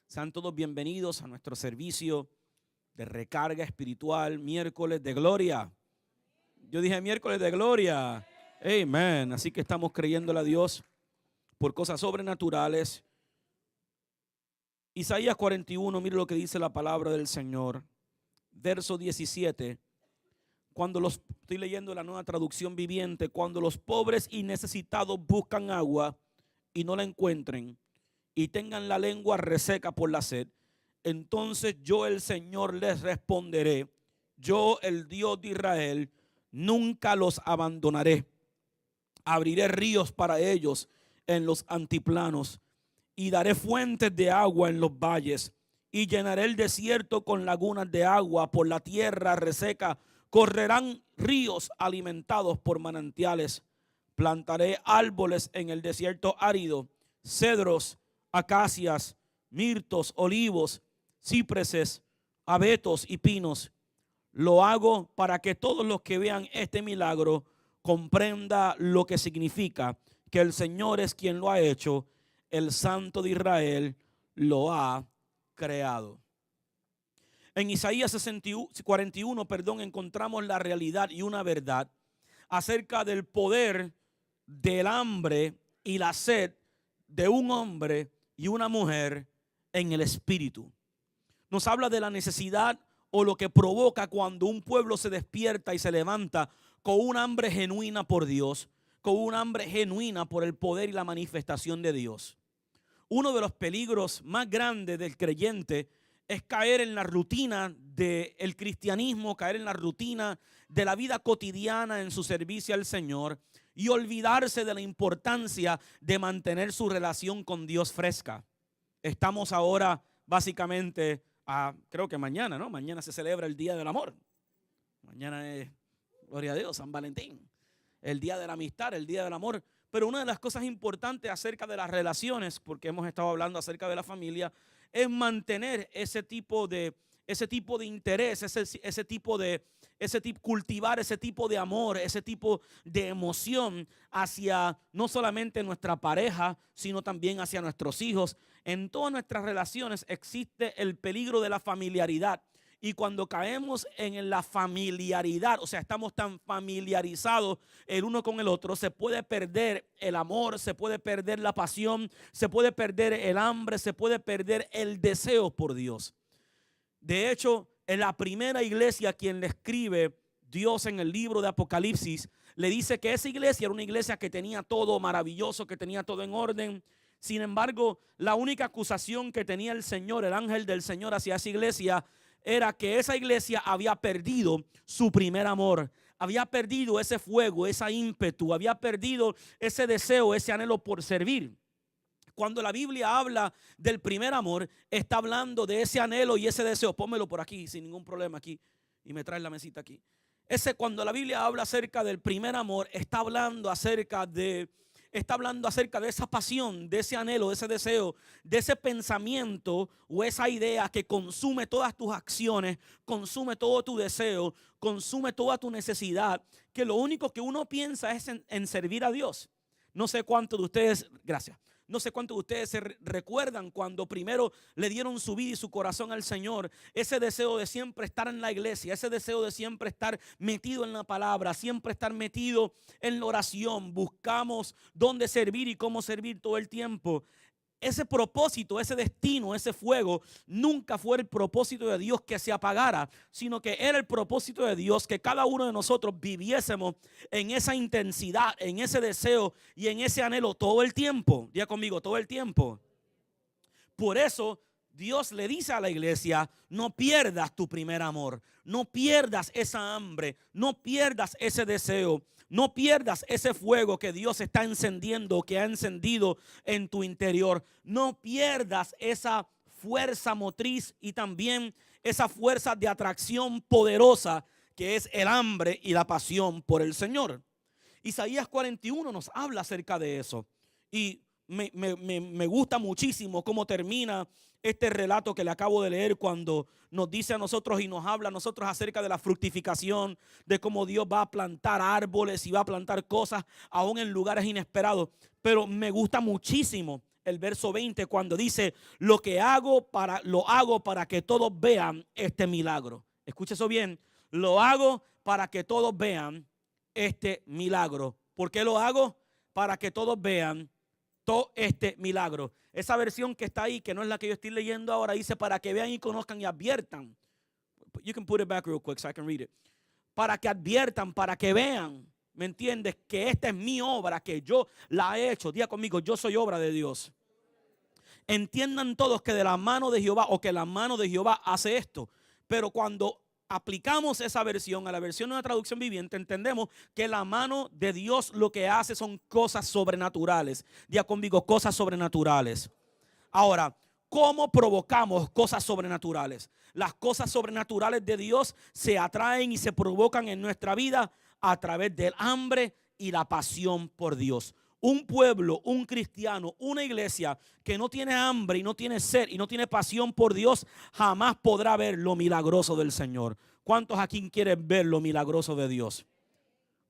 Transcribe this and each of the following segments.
Sean todos bienvenidos a nuestro servicio de recarga espiritual, miércoles de gloria. Yo dije miércoles de gloria. Amén. Así que estamos creyéndole a Dios por cosas sobrenaturales. Isaías 41, mire lo que dice la palabra del Señor. Verso 17. Estoy leyendo la Nueva Traducción Viviente. Cuando los pobres y necesitados buscan agua y no la encuentren, y tengan la lengua reseca por la sed, entonces yo, el Señor, les responderé. Yo, el Dios de Israel, nunca los abandonaré. Abriré ríos para ellos en los antiplanos y daré fuentes de agua en los valles, y llenaré el desierto con lagunas de agua. Por la tierra reseca correrán ríos alimentados por manantiales. Plantaré árboles en el desierto árido, cedros, acacias, mirtos, olivos, cipreses, abetos y pinos. Lo hago para que todos los que vean este milagro comprenda lo que significa que el Señor es quien lo ha hecho, el Santo de Israel lo ha creado. En Isaías 41, encontramos la realidad y una verdad acerca del poder del hambre y la sed de un hombre y una mujer en el espíritu. Nos habla de la necesidad o lo que provoca cuando un pueblo se despierta y se levanta con un hambre genuina por Dios, con un hambre genuina por el poder y la manifestación de Dios. Uno de los peligros más grandes del creyente es caer en la rutina del cristianismo, caer en la rutina de la vida cotidiana en su servicio al Señor y olvidarse de la importancia de mantener su relación con Dios fresca. Estamos ahora básicamente creo que mañana, ¿no? Mañana se celebra el Día del Amor. Mañana es, gloria a Dios, San Valentín. El Día de la Amistad, el Día del Amor. Pero una de las cosas importantes acerca de las relaciones, porque hemos estado hablando acerca de la familia, es mantener ese tipo de interés, cultivar ese tipo de amor, ese tipo de emoción hacia no solamente nuestra pareja, sino también hacia nuestros hijos. En todas nuestras relaciones existe el peligro de la familiaridad. Y cuando caemos en la familiaridad, o sea, estamos tan familiarizados el uno con el otro, se puede perder el amor, se puede perder la pasión, se puede perder el hambre, se puede perder el deseo por Dios. De hecho, en la primera iglesia a quien le escribe Dios en el libro de Apocalipsis, le dice que esa iglesia era una iglesia que tenía todo maravilloso, que tenía todo en orden. Sin embargo, la única acusación que tenía el Señor, el ángel del Señor hacia esa iglesia, era que esa iglesia había perdido su primer amor, había perdido ese fuego, ese ímpetu, había perdido ese deseo, ese anhelo por servir. Cuando la Biblia habla del primer amor, está hablando de ese anhelo y ese deseo. Pónmelo por aquí sin ningún problema aquí y me traes la mesita aquí. Cuando la Biblia habla acerca del primer amor, está hablando acerca de esa pasión, de ese anhelo, de ese deseo, de ese pensamiento o esa idea que consume todas tus acciones, consume todo tu deseo, consume toda tu necesidad, que lo único que uno piensa es en servir a Dios. No sé cuántos de ustedes, gracias. No sé cuántos de ustedes se recuerdan cuando primero le dieron su vida y su corazón al Señor. Ese deseo de siempre estar en la iglesia, ese deseo de siempre estar metido en la palabra, siempre estar metido en la oración. Buscamos dónde servir y cómo servir todo el tiempo. Ese propósito, ese destino, ese fuego, nunca fue el propósito de Dios que se apagara, sino que era el propósito de Dios que cada uno de nosotros viviésemos en esa intensidad, en ese deseo y en ese anhelo todo el tiempo. Diga conmigo, todo el tiempo. Por eso Dios le dice a la iglesia, no pierdas tu primer amor, no pierdas esa hambre, no pierdas ese deseo. No pierdas ese fuego que Dios está encendiendo, que ha encendido en tu interior. No pierdas esa fuerza motriz y también esa fuerza de atracción poderosa que es el hambre y la pasión por el Señor. Isaías 41 nos habla acerca de eso. Y me gusta muchísimo cómo termina este relato que le acabo de leer cuando nos dice a nosotros y nos habla a nosotros acerca de la fructificación, de cómo Dios va a plantar árboles y va a plantar cosas aún en lugares inesperados. Pero me gusta muchísimo el verso 20 cuando dice, lo hago para que todos vean este milagro. Escuche eso bien, lo hago para que todos vean este milagro. ¿Por qué lo hago? Para que todos vean todo este milagro. Esa versión que está ahí, que no es la que yo estoy leyendo ahora, dice para que vean y conozcan y adviertan. You can put it back real quick so I can read it. Para que adviertan, para que vean, ¿me entiendes? Que esta es mi obra, que yo la he hecho. Diga conmigo, yo soy obra de Dios. Entiendan todos que de la mano de Jehová, o que la mano de Jehová hace esto. Pero cuando aplicamos esa versión a la versión de una traducción viviente, entendemos que la mano de Dios lo que hace son cosas sobrenaturales. Diga conmigo, cosas sobrenaturales. Ahora, ¿cómo provocamos cosas sobrenaturales? Las cosas sobrenaturales de Dios se atraen y se provocan en nuestra vida a través del hambre y la pasión por Dios. Un pueblo, un cristiano, una iglesia que no tiene hambre y no tiene sed y no tiene pasión por Dios, jamás podrá ver lo milagroso del Señor. ¿Cuántos aquí quieren ver lo milagroso de Dios?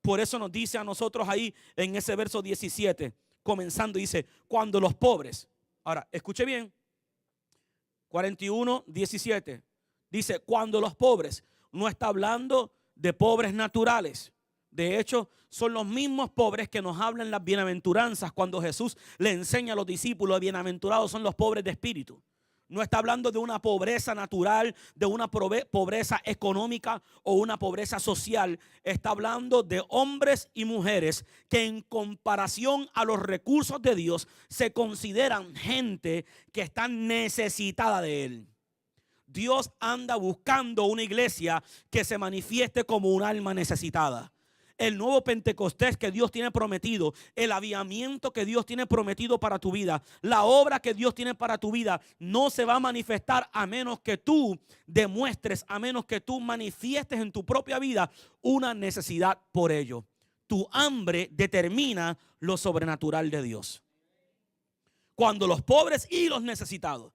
Por eso nos dice a nosotros ahí en ese verso 17, comenzando, dice, cuando los pobres. Ahora, escuche bien, 41, 17, dice, cuando los pobres, no está hablando de pobres naturales. De hecho, son los mismos pobres que nos hablan las bienaventuranzas cuando Jesús le enseña a los discípulos, bienaventurados son los pobres de espíritu. No está hablando de una pobreza natural, de una pobreza económica o una pobreza social. Está hablando de hombres y mujeres que en comparación a los recursos de Dios se consideran gente que está necesitada de Él. Dios anda buscando una iglesia que se manifieste como un alma necesitada. El nuevo Pentecostés que Dios tiene prometido, el avivamiento que Dios tiene prometido para tu vida, la obra que Dios tiene para tu vida, no se va a manifestar a menos que tú demuestres, a menos que tú manifiestes en tu propia vida una necesidad por ello. Tu hambre determina lo sobrenatural de Dios. Cuando los pobres y los necesitados,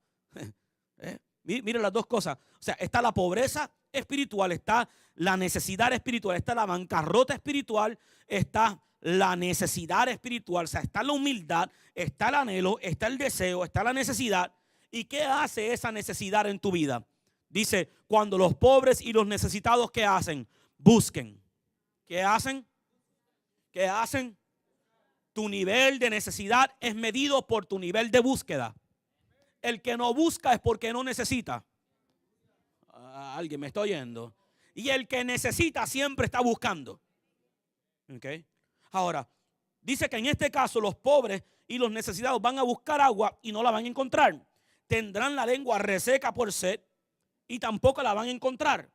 miren las dos cosas, o sea, está la pobreza espiritual, está la necesidad espiritual, está la bancarrota espiritual, está la necesidad espiritual, o sea, está la humildad, está el anhelo, está el deseo, está la necesidad. ¿Y qué hace esa necesidad en tu vida? Dice, cuando los pobres y los necesitados, ¿qué hacen? Busquen. ¿Qué hacen? ¿Qué hacen? Tu nivel de necesidad es medido por tu nivel de búsqueda. El que no busca es porque no necesita. Alguien me está oyendo. Y el que necesita siempre está buscando. ¿Okay? Ahora, dice que en este caso los pobres y los necesitados van a buscar agua y no la van a encontrar. Tendrán la lengua reseca por sed y tampoco la van a encontrar.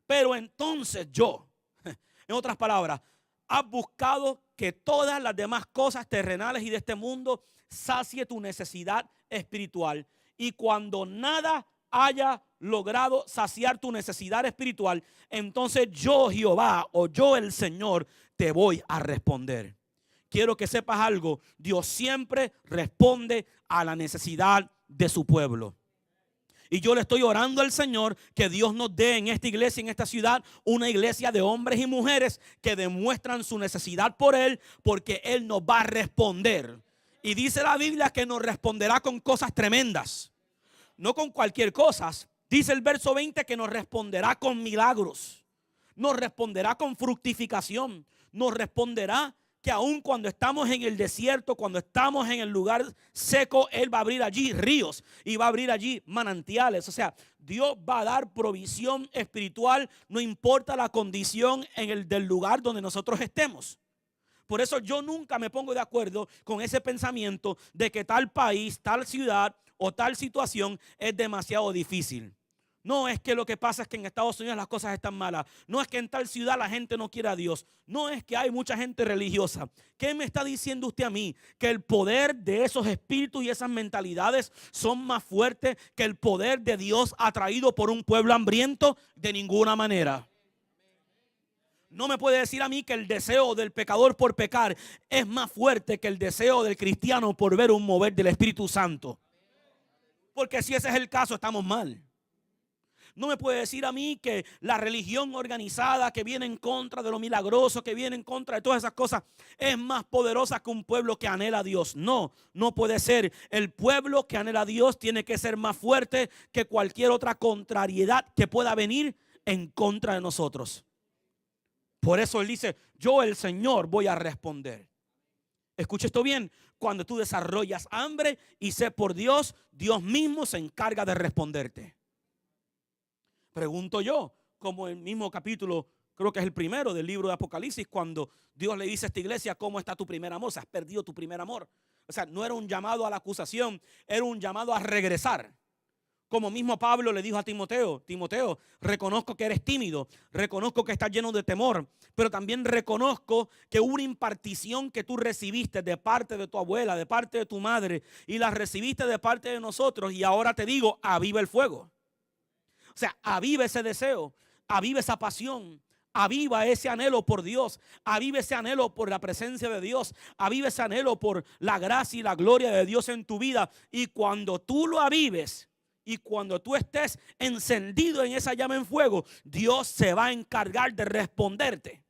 Pero entonces yo, en otras palabras, has buscado que todas las demás cosas terrenales y de este mundo sacie tu necesidad espiritual. Y cuando nada haya logrado saciar tu necesidad espiritual, entonces yo, Jehová, o yo, el Señor, te voy a responder. Quiero que sepas algo. Dios siempre responde a la necesidad de su pueblo. Y yo le estoy orando al Señor que Dios nos dé en esta iglesia, en esta ciudad, una iglesia de hombres y mujeres que demuestran su necesidad por Él, porque Él nos va a responder. Y dice la Biblia que nos responderá con cosas tremendas. No con cualquier cosa. Dice el verso 20 que nos responderá con milagros. Nos responderá con fructificación. Nos responderá que aun cuando estamos en el desierto, cuando estamos en el lugar seco, Él va a abrir allí ríos y va a abrir allí manantiales. O sea, Dios va a dar provisión espiritual, no importa la condición del lugar donde nosotros estemos. Por eso yo nunca me pongo de acuerdo con ese pensamiento de que tal país, tal ciudad o tal situación es demasiado difícil. No es que lo que pasa es que en Estados Unidos las cosas están malas. No es que en tal ciudad la gente no quiere a Dios. No es que hay mucha gente religiosa. ¿Qué me está diciendo usted a mí? Que el poder de esos espíritus y esas mentalidades son más fuertes que el poder de Dios atraído por un pueblo hambriento. De ninguna manera. No me puede decir a mí que el deseo del pecador por pecar es más fuerte que el deseo del cristiano por ver un mover del Espíritu Santo. Porque si ese es el caso, estamos mal. No me puede decir a mí que la religión organizada que viene en contra de lo milagroso, que viene en contra de todas esas cosas, es más poderosa que un pueblo que anhela a Dios. No, no puede ser. El pueblo que anhela a Dios tiene que ser más fuerte que cualquier otra contrariedad que pueda venir en contra de nosotros. Por eso Él dice, yo el Señor voy a responder. Escucha esto bien, cuando tú desarrollas hambre y sed por Dios, Dios mismo se encarga de responderte. Pregunto yo, como el mismo capítulo, creo que es el primero del libro de Apocalipsis, cuando Dios le dice a esta iglesia, ¿cómo está tu primer amor? Se has perdido tu primer amor. O sea, no era un llamado a la acusación, era un llamado a regresar. Como mismo Pablo le dijo a Timoteo, Timoteo, reconozco que eres tímido, reconozco que estás lleno de temor, pero también reconozco que hubo una impartición que tú recibiste de parte de tu abuela, de parte de tu madre, y la recibiste de parte de nosotros, y ahora te digo, aviva el fuego. O sea, aviva ese deseo, aviva esa pasión, aviva ese anhelo por Dios, aviva ese anhelo por la presencia de Dios, aviva ese anhelo por la gracia y la gloria de Dios en tu vida. Y cuando tú lo avives y cuando tú estés encendido en esa llama en fuego, Dios se va a encargar de responderte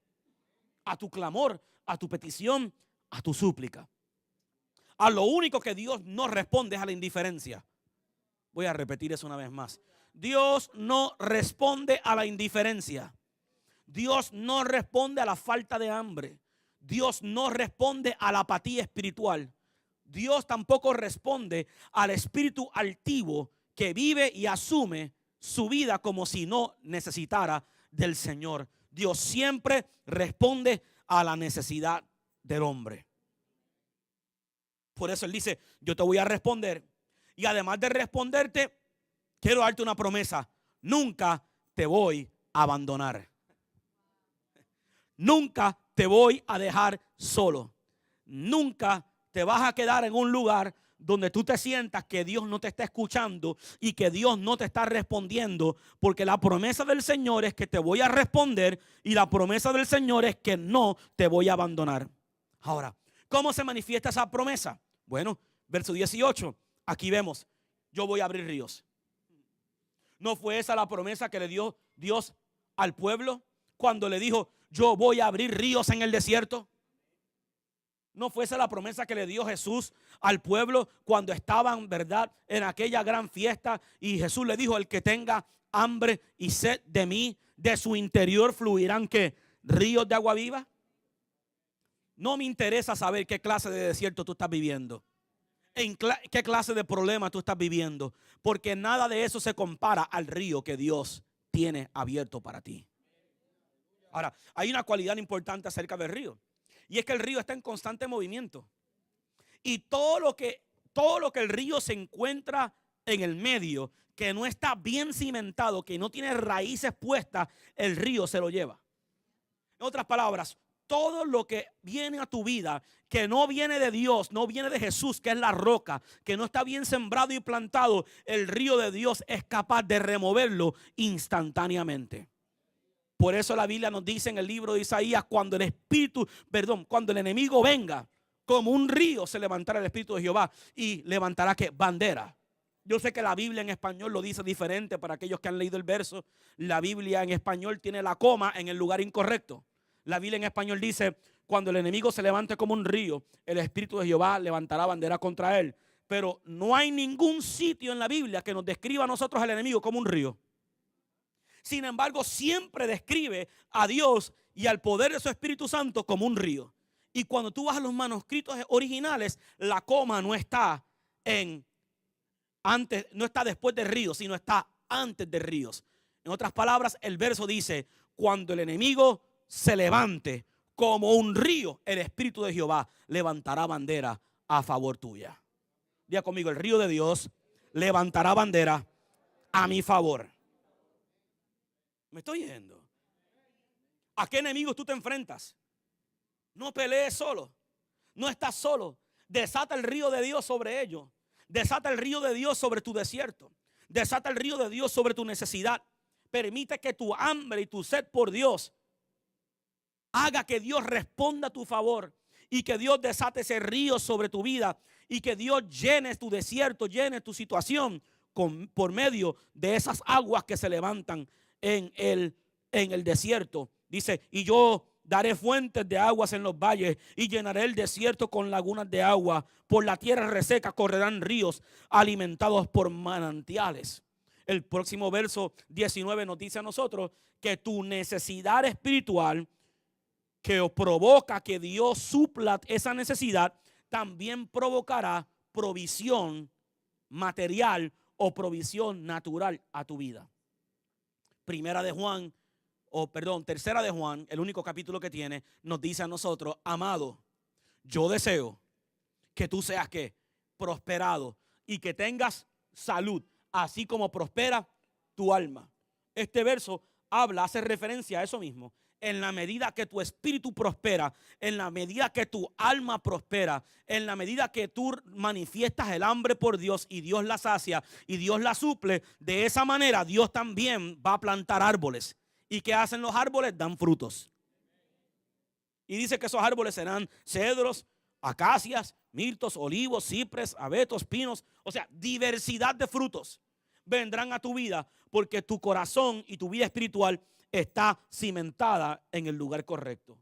a tu clamor, a tu petición, a tu súplica. A lo único que Dios no responde es a la indiferencia. Voy a repetir eso una vez más. Dios no responde a la indiferencia. Dios no responde a la falta de hambre. Dios no responde a la apatía espiritual. Dios tampoco responde al espíritu altivo que vive y asume su vida como si no necesitara del Señor. Dios siempre responde a la necesidad del hombre. Por eso Él dice, yo te voy a responder. Y además de responderte, quiero darte una promesa. Nunca te voy a abandonar. Nunca te voy a dejar solo. Nunca te vas a quedar en un lugar donde tú te sientas que Dios no te está escuchando y que Dios no te está respondiendo, porque la promesa del Señor es que te voy a responder y la promesa del Señor es que no te voy a abandonar. Ahora, ¿cómo se manifiesta esa promesa? Bueno, verso 18, aquí vemos, yo voy a abrir ríos. ¿No fue esa la promesa que le dio Dios al pueblo cuando le dijo, yo voy a abrir ríos en el desierto? ¿No fue esa la promesa que le dio Jesús al pueblo cuando estaban, verdad, en aquella gran fiesta? Y Jesús le dijo, el que tenga hambre y sed de mí, de su interior fluirán, ¿qué? Ríos de agua viva. No me interesa saber qué clase de desierto tú estás viviendo, en qué clase de problema tú estás viviendo, porque nada de eso se compara al río que Dios tiene abierto para ti. Ahora, hay una cualidad importante acerca del río, y es que el río está en constante movimiento. Y todo lo que el río se encuentra en el medio, que no está bien cimentado, que no tiene raíces puestas, el río se lo lleva. En otras palabras, todo lo que viene a tu vida, que no viene de Dios, no viene de Jesús, que es la roca, que no está bien sembrado y plantado, el río de Dios es capaz de removerlo instantáneamente. Por eso la Biblia nos dice en el libro de Isaías, cuando el enemigo venga, como un río se levantará el Espíritu de Jehová y levantará ¿qué? Bandera. Yo sé que la Biblia en español lo dice diferente para aquellos que han leído el verso. La Biblia en español tiene la coma en el lugar incorrecto. La Biblia en español dice, cuando el enemigo se levante como un río, el Espíritu de Jehová levantará bandera contra él. Pero no hay ningún sitio en la Biblia que nos describa a nosotros al enemigo como un río. Sin embargo, siempre describe a Dios y al poder de su Espíritu Santo como un río. Y cuando tú vas a los manuscritos originales, la coma no está no está después de ríos, sino está antes de ríos. En otras palabras, el verso dice, cuando el enemigo se levante como un río, el Espíritu de Jehová levantará bandera a favor tuya. Diga conmigo, el río de Dios levantará bandera a mi favor. ¿Me estoy yendo? ¿A qué enemigos tú te enfrentas? No pelees solo. No estás solo. Desata el río de Dios sobre ellos. Desata el río de Dios sobre tu desierto. Desata el río de Dios sobre tu necesidad. Permite que tu hambre y tu sed por Dios haga que Dios responda a tu favor y que Dios desate ese río sobre tu vida y que Dios llene tu desierto, llene tu situación por medio de esas aguas que se levantan en el desierto. Dice, y yo daré fuentes de aguas en los valles y llenaré el desierto con lagunas de agua. Por la tierra reseca correrán ríos alimentados por manantiales. El próximo verso 19 nos dice a nosotros que tu necesidad espiritual que os provoca que Dios supla esa necesidad también provocará provisión material o provisión natural a tu vida. Tercera de Juan, el único capítulo que tiene, nos dice a nosotros, amado, yo deseo que tú seas ¿qué? Prosperado y que tengas salud, así como prospera tu alma. Este verso hace referencia a eso mismo. En la medida que tu espíritu prospera, en la medida que tu alma prospera, en la medida que tú manifiestas el hambre por Dios y Dios la sacia y Dios la suple, de esa manera Dios también va a plantar árboles. ¿Y qué hacen los árboles? Dan frutos. Y dice que esos árboles serán cedros, acacias, mirtos, olivos, cipres, abetos, pinos. O sea, diversidad de frutos vendrán a tu vida porque tu corazón y tu vida espiritual está cimentada en el lugar correcto.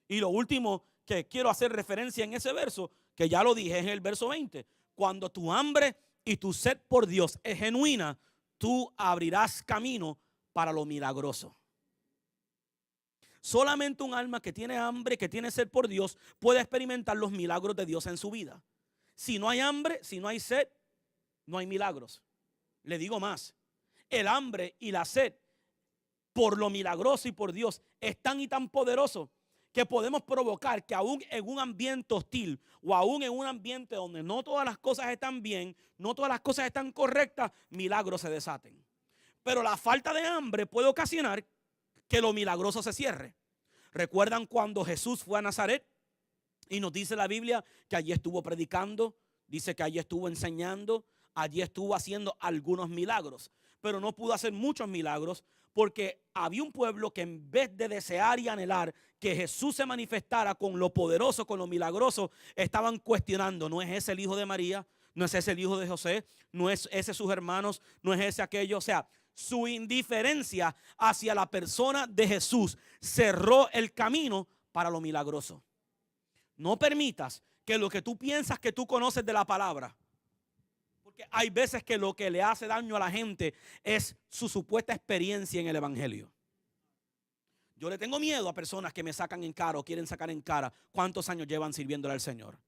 Y lo último que quiero hacer referencia en ese verso, que ya lo dije, es en el verso 20. Cuando tu hambre y tu sed por Dios es genuina, tú abrirás camino para lo milagroso. Solamente un alma que tiene hambre, que tiene sed por Dios, puede experimentar los milagros de Dios en su vida. Si no hay hambre, si no hay sed, no hay milagros. Le digo más, el hambre y la sed por lo milagroso y por Dios es tan y tan poderoso que podemos provocar que aún en un ambiente hostil o aún en un ambiente donde no todas las cosas están bien, no todas las cosas están correctas, milagros se desaten. Pero la falta de hambre puede ocasionar que lo milagroso se cierre. ¿Recuerdan cuando Jesús fue a Nazaret? Y nos dice la Biblia que allí estuvo predicando, dice que allí estuvo enseñando, allí estuvo haciendo algunos milagros, pero no pudo hacer muchos milagros porque había un pueblo que en vez de desear y anhelar que Jesús se manifestara con lo poderoso, con lo milagroso, estaban cuestionando, ¿no es ese el hijo de María? ¿No es ese el hijo de José? ¿No es ese sus hermanos? ¿No es ese aquello? O sea, su indiferencia hacia la persona de Jesús cerró el camino para lo milagroso. No permitas que lo que tú piensas que tú conoces de la palabra, porque hay veces que lo que le hace daño a la gente es su supuesta experiencia en el evangelio. Yo le tengo miedo a personas que me sacan en cara o quieren sacar en cara cuántos años llevan sirviéndole al Señor.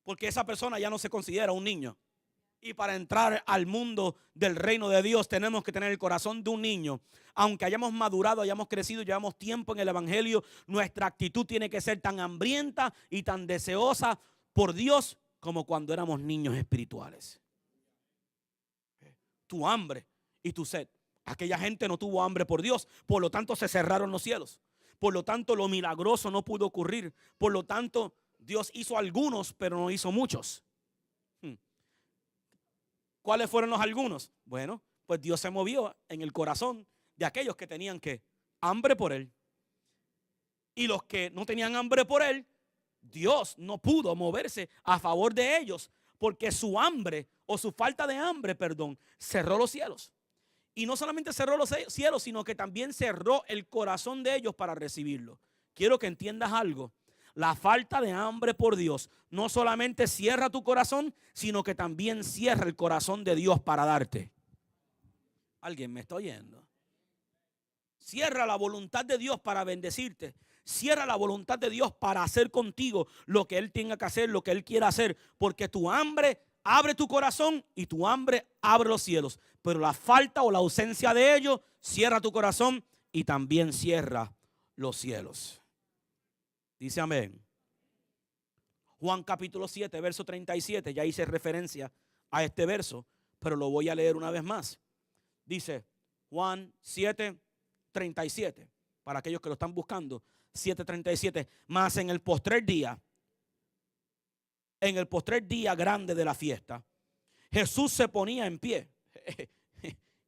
Porque esa persona ya no se considera un niño. Y para entrar al mundo del reino de Dios tenemos que tener el corazón de un niño. Aunque hayamos madurado, hayamos crecido, llevamos tiempo en el evangelio, nuestra actitud tiene que ser tan hambrienta y tan deseosa por Dios como cuando éramos niños espirituales. Tu hambre y tu sed. Aquella gente no tuvo hambre por Dios, por lo tanto se cerraron los cielos. Por lo tanto lo milagroso no pudo ocurrir. Por lo tanto Dios hizo algunos, pero no hizo muchos. ¿Cuáles fueron los algunos? Bueno, pues Dios se movió en el corazón de aquellos que tenían hambre por Él. Y los que no tenían hambre por Él, Dios no pudo moverse a favor de ellos porque su hambre o su falta de hambre, cerró los cielos. Y no solamente cerró los cielos, sino que también cerró el corazón de ellos para recibirlo. Quiero que entiendas algo. La falta de hambre por Dios no solamente cierra tu corazón, sino que también cierra el corazón de Dios para darte. ¿Alguien me está oyendo? Cierra la voluntad de Dios para bendecirte. Cierra la voluntad de Dios para hacer contigo lo que Él tenga que hacer, lo que Él quiera hacer. Porque tu hambre abre tu corazón y tu hambre abre los cielos. Pero la falta o la ausencia de ello cierra tu corazón y también cierra los cielos. Dice amén. Juan capítulo 7, verso 37. Ya hice referencia a este verso, pero lo voy a leer una vez más. Dice Juan 7, 37. Para aquellos que lo están buscando. 7:37. Mas en el postrer día grande de la fiesta, Jesús se ponía en pie.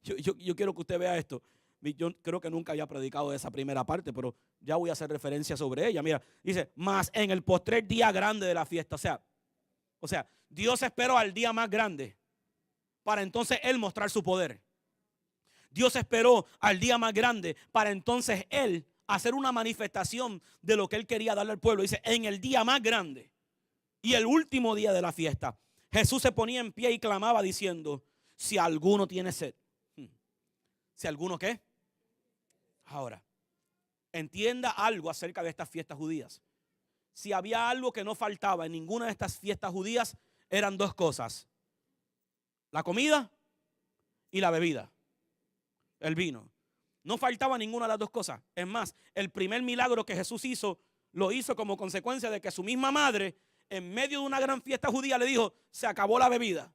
Yo quiero que usted vea esto. Yo creo que nunca había predicado esa primera parte, pero ya voy a hacer referencia sobre ella. Mira, dice, mas en el postrer día grande de la fiesta. O sea, Dios esperó al día más grande. para entonces Él mostrar su poder. Dios esperó al día más grande para entonces Él hacer una manifestación de lo que Él quería darle al pueblo. Dice, en el día más grande y el último día de la fiesta, Jesús se ponía en pie y clamaba diciendo, si alguno tiene sed. ¿Si alguno qué? Ahora, entienda algo acerca de estas fiestas judías. Si había algo que no faltaba en ninguna de estas fiestas judías, eran dos cosas: la comida y la bebida, el vino. No faltaba ninguna de las dos cosas. Es más, el primer milagro que Jesús hizo, lo hizo como consecuencia de que su misma madre, en medio de una gran fiesta judía, le dijo, se acabó la bebida.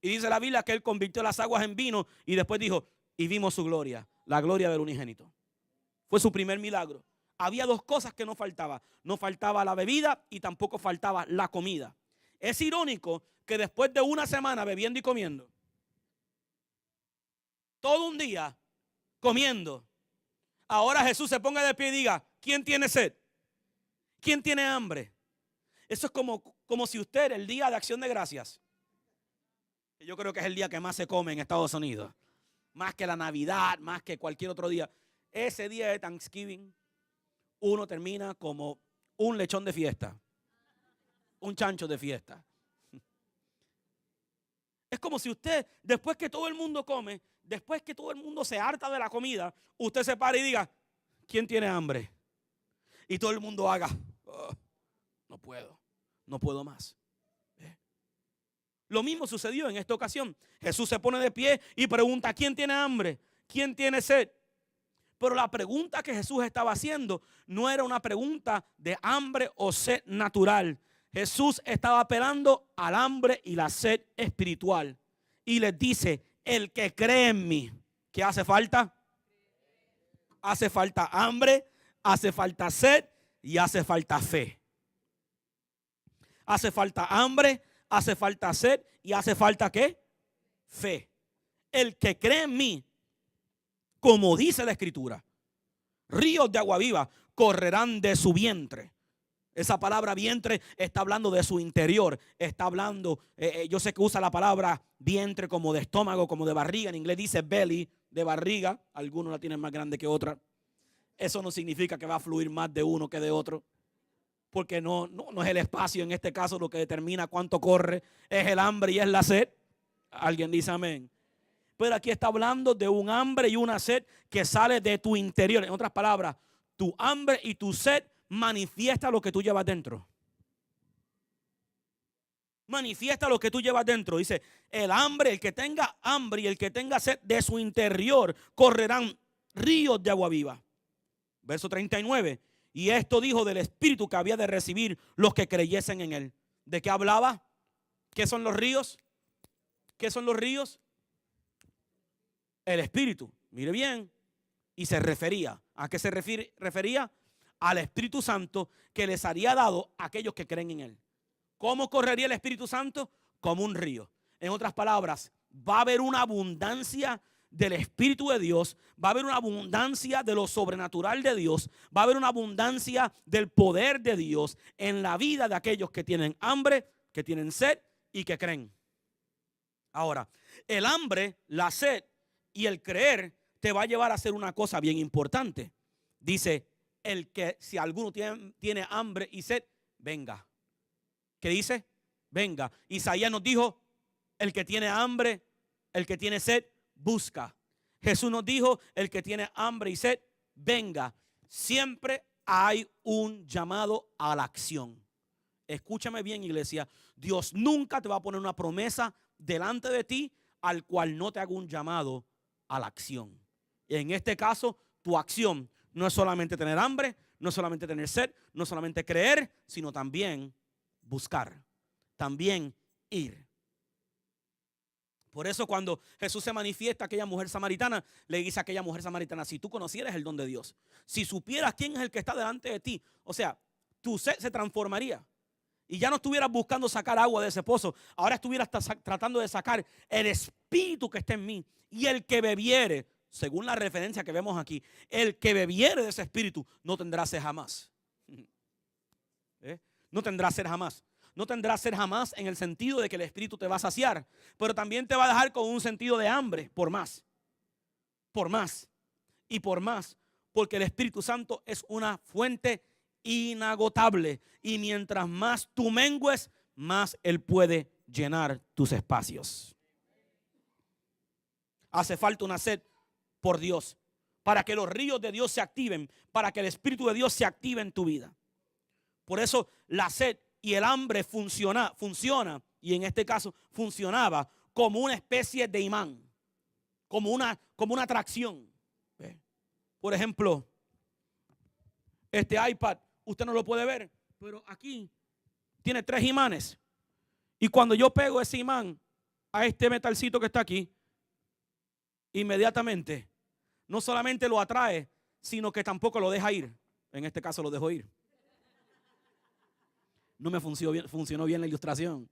Y dice la Biblia que Él convirtió las aguas en vino y después dijo, y vimos su gloria, la gloria del unigénito. Fue su primer milagro. Había dos cosas que no faltaba. No faltaba la bebida y tampoco faltaba la comida. Es irónico que después de una semana bebiendo y comiendo, todo un día comiendo, ahora Jesús se ponga de pie y diga, ¿quién tiene sed? ¿Quién tiene hambre? Eso es como si usted el día de Acción de Gracias, yo creo que es el día que más se come en Estados Unidos, más que la Navidad, más que cualquier otro día. Ese día de Thanksgiving, uno termina como un lechón de fiesta, un chancho de fiesta. Es como si usted, después que todo el mundo come, después que todo el mundo se harta de la comida, usted se para y diga, ¿quién tiene hambre? Y todo el mundo haga, oh, no puedo más. Lo mismo sucedió en esta ocasión. Jesús se pone de pie y pregunta, ¿quién tiene hambre? ¿Quién tiene sed? Pero la pregunta que Jesús estaba haciendo no era una pregunta de hambre o sed natural. Jesús estaba apelando al hambre y la sed espiritual. Y les dice, el que cree en mí, ¿qué hace falta? Hace falta hambre, hace falta sed y hace falta fe. Hace falta hambre, hace falta sed y hace falta ¿qué? Fe. El que cree en mí, como dice la Escritura, ríos de agua viva correrán de su vientre. Esa palabra vientre está hablando de su interior. Está hablando, yo sé que usa la palabra vientre como de estómago, como de barriga. En inglés dice belly, de barriga. Algunos la tienen más grande que otra. Eso no significa que va a fluir más de uno que de otro. Porque no es el espacio en este caso lo que determina cuánto corre. Es el hambre y es la sed. Alguien dice amén. Pero aquí está hablando de un hambre y una sed que sale de tu interior. En otras palabras, tu hambre y tu sed manifiesta lo que tú llevas dentro. Manifiesta lo que tú llevas dentro. Dice, el hambre, el que tenga hambre y el que tenga sed de su interior correrán ríos de agua viva. Verso 39. Y esto dijo del Espíritu que había de recibir los que creyesen en él. ¿De qué hablaba? ¿Qué son los ríos? ¿Qué son los ríos? El Espíritu. Mire bien. Y se refería. ¿A qué se refería? Al Espíritu Santo que les haría dado a aquellos que creen en él. ¿Cómo correría el Espíritu Santo? Como un río. En otras palabras, va a haber una abundancia del Espíritu de Dios, va a haber una abundancia de lo sobrenatural de Dios, va a haber una abundancia del poder de Dios en la vida de aquellos que tienen hambre, que tienen sed y que creen. Ahora, el hambre, la sed y el creer te va a llevar a hacer una cosa bien importante. Dice, el que si alguno tiene hambre y sed, venga. ¿Qué dice? Venga. Isaías nos dijo, el que tiene hambre, el que tiene sed, busca. Jesús nos dijo, el que tiene hambre y sed, venga. Siempre hay un llamado a la acción. Escúchame bien, iglesia. Dios nunca te va a poner una promesa delante de ti al cual no te haga un llamado a la acción. Y en este caso, tu acción no es solamente tener hambre, no es solamente tener sed, no es solamente creer, sino también buscar, también ir. Por eso cuando Jesús se manifiesta a aquella mujer samaritana, le dice a aquella mujer samaritana, si tú conocieras el don de Dios, si supieras quién es el que está delante de ti, o sea, tu sed se transformaría. Y ya no estuvieras buscando sacar agua de ese pozo, ahora estuvieras tratando de sacar el espíritu que está en mí. Y el que bebiere, según la referencia que vemos aquí, el que bebiere de ese espíritu no tendrá sed jamás. No tendrá sed jamás. No tendrás sed jamás en el sentido de que el Espíritu te va a saciar, pero también te va a dejar con un sentido de hambre por más y por más, porque el Espíritu Santo es una fuente inagotable y mientras más tú mengues, más Él puede llenar tus espacios. Hace falta una sed por Dios para que los ríos de Dios se activen, para que el Espíritu de Dios se active en tu vida. Por eso la sed y el hambre funciona, y en este caso funcionaba como una especie de imán, como una atracción. Por ejemplo, este iPad, usted no lo puede ver, pero aquí tiene 3 imanes. Y cuando yo pego ese imán a este metalcito que está aquí, inmediatamente no solamente lo atrae, sino que tampoco lo deja ir. En este caso lo dejó ir. No me funcionó bien la ilustración.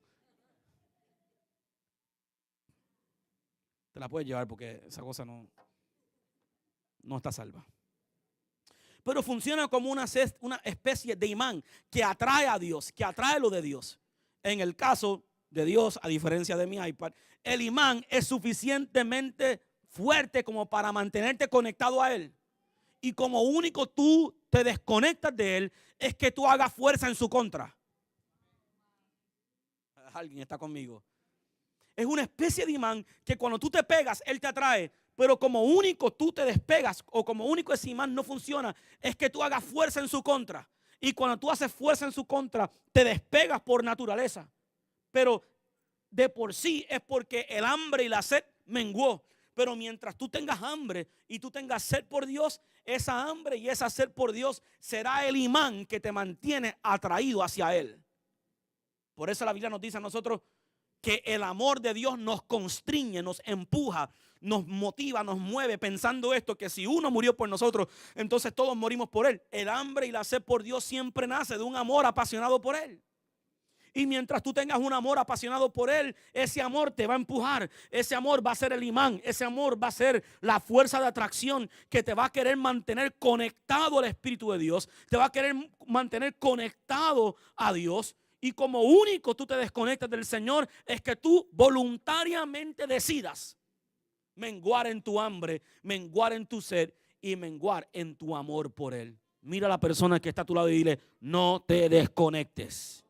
Te la puedes llevar porque esa cosa no está salva. Pero funciona como una especie de imán que atrae a Dios, que atrae lo de Dios. En el caso de Dios, a diferencia de mi iPad, el imán es suficientemente fuerte como para mantenerte conectado a Él. Y como único tú te desconectas de Él, es que tú hagas fuerza en su contra. Alguien está conmigo. Es una especie de imán que cuando tú te pegas, Él te atrae. Pero como único tú te despegas o como único ese imán no funciona, es que tú hagas fuerza en su contra. Y cuando tú haces fuerza en su contra, te despegas por naturaleza. Pero de por sí es porque el hambre y la sed menguó. Pero mientras tú tengas hambre y tú tengas sed por Dios, esa hambre y esa sed por Dios será el imán que te mantiene atraído hacia Él. Por eso la Biblia nos dice a nosotros que el amor de Dios nos constriñe, nos empuja, nos motiva, nos mueve pensando esto, que si uno murió por nosotros, entonces todos morimos por Él. El hambre y la sed por Dios siempre nace de un amor apasionado por Él. Y mientras tú tengas un amor apasionado por Él, ese amor te va a empujar, ese amor va a ser el imán, ese amor va a ser la fuerza de atracción que te va a querer mantener conectado al Espíritu de Dios, te va a querer mantener conectado a Dios. Y como único tú te desconectas del Señor es que tú voluntariamente decidas menguar en tu hambre, menguar en tu sed y menguar en tu amor por Él. Mira a la persona que está a tu lado y dile, no te desconectes.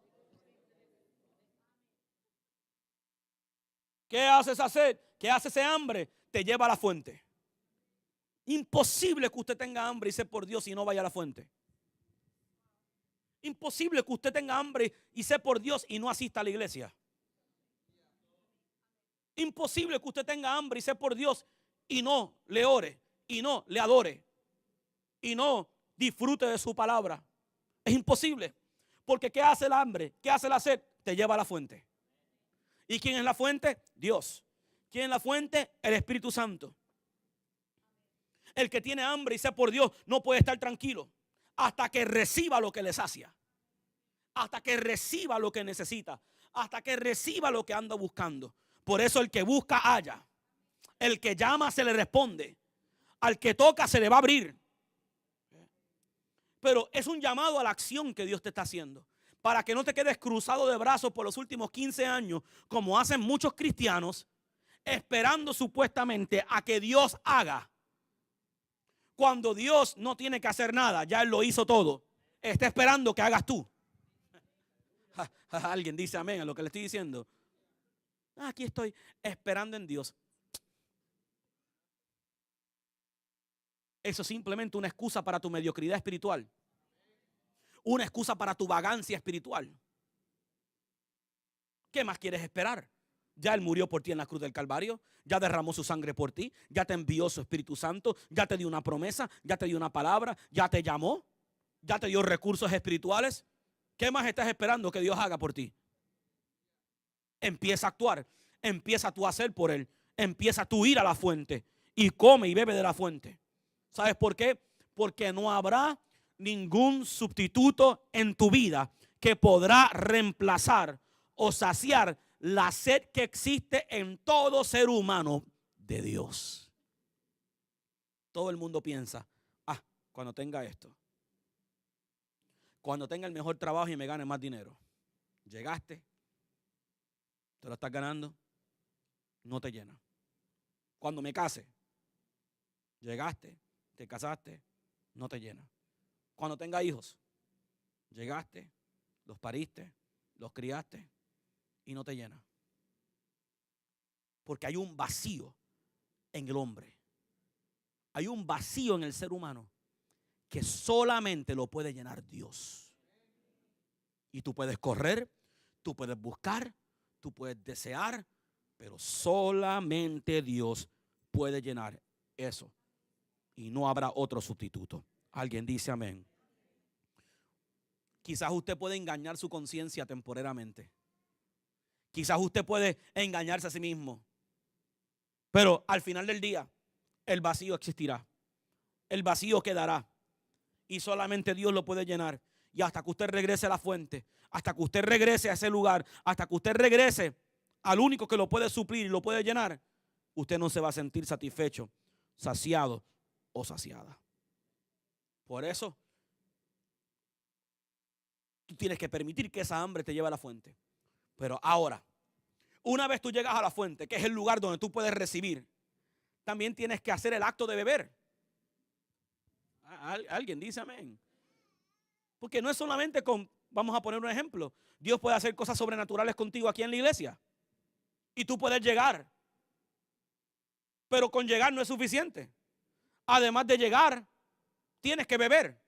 ¿Qué hace esa sed? ¿Qué hace ese hambre? Te lleva a la fuente. Imposible que usted tenga hambre y sed por Dios y no vaya a la fuente. Imposible que usted tenga hambre y sed por Dios y no asista a la iglesia. Imposible que usted tenga hambre y sed por Dios y no le ore, y no le adore, y no disfrute de su palabra. Es imposible. Porque ¿qué hace el hambre? ¿Qué hace la sed? Te lleva a la fuente. ¿Y quién es la fuente? Dios. ¿Quién es la fuente? El Espíritu Santo. El que tiene hambre y sed por Dios no puede estar tranquilo hasta que reciba lo que le sacia, hasta que reciba lo que necesita, hasta que reciba lo que anda buscando. Por eso el que busca halla, el que llama se le responde, al que toca se le va a abrir. Pero es un llamado a la acción que Dios te está haciendo, para que no te quedes cruzado de brazos por los últimos 15 años, como hacen muchos cristianos, esperando supuestamente a que Dios haga. Cuando Dios no tiene que hacer nada, ya Él lo hizo todo. Está esperando que hagas tú. Alguien dice amén a lo que le estoy diciendo. Aquí estoy esperando en Dios. Eso es simplemente una excusa para tu mediocridad espiritual. Una excusa para tu vagancia espiritual. ¿Qué más quieres esperar? Ya Él murió por ti en la cruz del Calvario. Ya derramó su sangre por ti. Ya te envió su Espíritu Santo. Ya te dio una promesa. Ya te dio una palabra. Ya te llamó. Ya te dio recursos espirituales. ¿Qué más estás esperando que Dios haga por ti? Empieza a actuar. Empieza tú a hacer por Él. Empieza tú a ir a la fuente. Y come y bebe de la fuente. ¿Sabes por qué? Porque no habrá ningún sustituto en tu vida que podrá reemplazar o saciar la sed que existe en todo ser humano de Dios. Todo el mundo piensa, cuando tenga esto, cuando tenga el mejor trabajo y me gane más dinero, Llegaste, te lo estás ganando, no te llena. Cuando me case, llegaste, te casaste, no te llena. Cuando tenga hijos, llegaste, los pariste, los criaste y no te llena. Porque hay un vacío en el hombre. Hay un vacío en el ser humano que solamente lo puede llenar Dios. Y tú puedes correr, tú puedes buscar, tú puedes desear, pero solamente Dios puede llenar eso. Y no habrá otro sustituto. Alguien dice amén. Quizás usted puede engañar su conciencia temporariamente. Quizás usted puede engañarse a sí mismo. Pero al final del día, el vacío existirá. El vacío quedará. Y solamente Dios lo puede llenar. Y hasta que usted regrese a la fuente, hasta que usted regrese a ese lugar, hasta que usted regrese al único que lo puede suplir y lo puede llenar, usted no se va a sentir satisfecho, saciado o saciada. Por eso, tú tienes que permitir que esa hambre te lleve a la fuente. Pero ahora, una vez tú llegas a la fuente, que es el lugar donde tú puedes recibir, también tienes que hacer el acto de beber. Alguien dice amén. Porque no es solamente con, vamos a poner un ejemplo, Dios puede hacer cosas sobrenaturales contigo aquí en la iglesia. Y tú puedes llegar. Pero con llegar no es suficiente. Además de llegar, tienes que beber.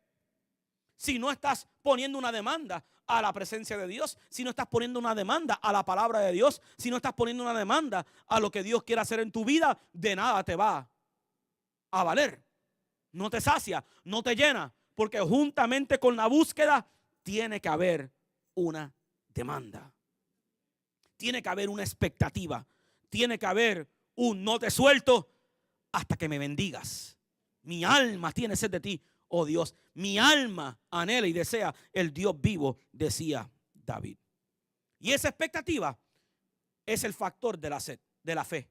Si no estás poniendo una demanda a la presencia de Dios, si no estás poniendo una demanda a la palabra de Dios, si no estás poniendo una demanda a lo que Dios quiere hacer en tu vida, de nada te va a valer. No te sacia, no te llena, porque juntamente con la búsqueda tiene que haber una demanda. Tiene que haber una expectativa. Tiene que haber un no te suelto hasta que me bendigas. Mi alma tiene sed de ti, oh Dios. Mi alma anhela y desea el Dios vivo, decía David. Y esa expectativa es el factor de la sed, de la fe.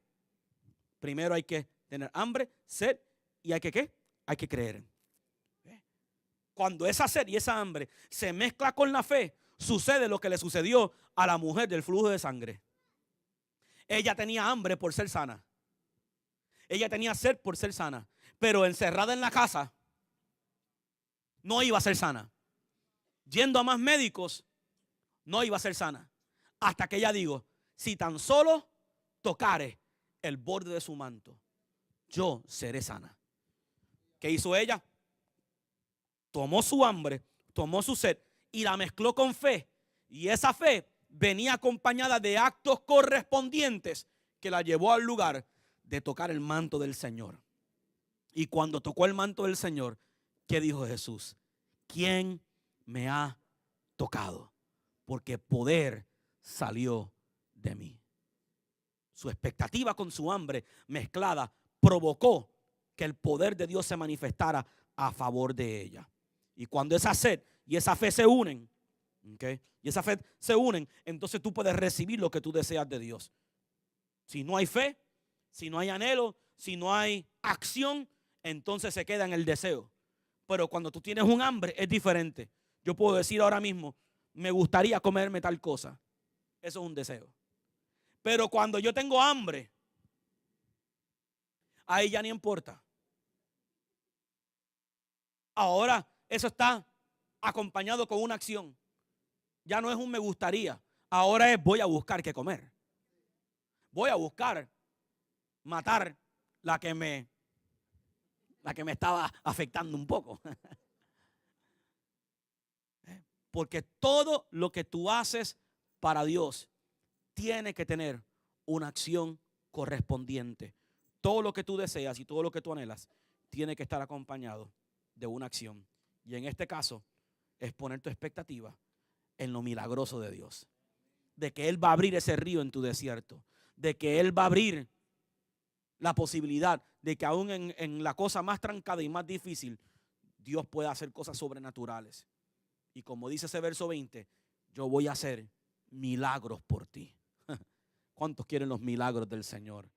Primero hay que tener hambre, sed y hay que ¿qué? Hay que creer. Cuando esa sed y esa hambre se mezcla con la fe, sucede lo que le sucedió a la mujer del flujo de sangre. Ella tenía hambre por ser sana. Ella tenía sed por ser sana. Pero encerrada en la casa, no iba a ser sana. Yendo a más médicos, no iba a ser sana. Hasta que ella dijo, si tan solo tocare el borde de su manto, yo seré sana. ¿Qué hizo ella? Tomó su hambre, tomó su sed y la mezcló con fe. Y esa fe venía acompañada de actos correspondientes que la llevó al lugar de tocar el manto del Señor. Y cuando tocó el manto del Señor, ¿qué dijo Jesús? ¿Quién me ha tocado? Porque poder salió de mí. Su expectativa con su hambre mezclada provocó que el poder de Dios se manifestara a favor de ella. Y cuando esa sed y esa fe se unen, ¿okay? Y esa fe se unen, entonces tú puedes recibir lo que tú deseas de Dios. Si no hay fe, si no hay anhelo, si no hay acción, entonces se queda en el deseo. Pero cuando tú tienes un hambre es diferente. Yo puedo decir ahora mismo, me gustaría comerme tal cosa. Eso es un deseo. Pero cuando yo tengo hambre, ahí ya ni importa. Ahora eso está acompañado con una acción. Ya no es un me gustaría. Ahora es voy a buscar qué comer. Voy a buscar matar la que me estaba afectando un poco. Porque todo lo que tú haces para Dios tiene que tener una acción correspondiente. Todo lo que tú deseas y todo lo que tú anhelas tiene que estar acompañado de una acción. Y en este caso es poner tu expectativa en lo milagroso de Dios. De que Él va a abrir ese río en tu desierto. De que Él va a abrir la posibilidad de que aún en la cosa más trancada y más difícil, Dios pueda hacer cosas sobrenaturales. Y como dice ese verso 20, yo voy a hacer milagros por ti. ¿Cuántos quieren los milagros del Señor?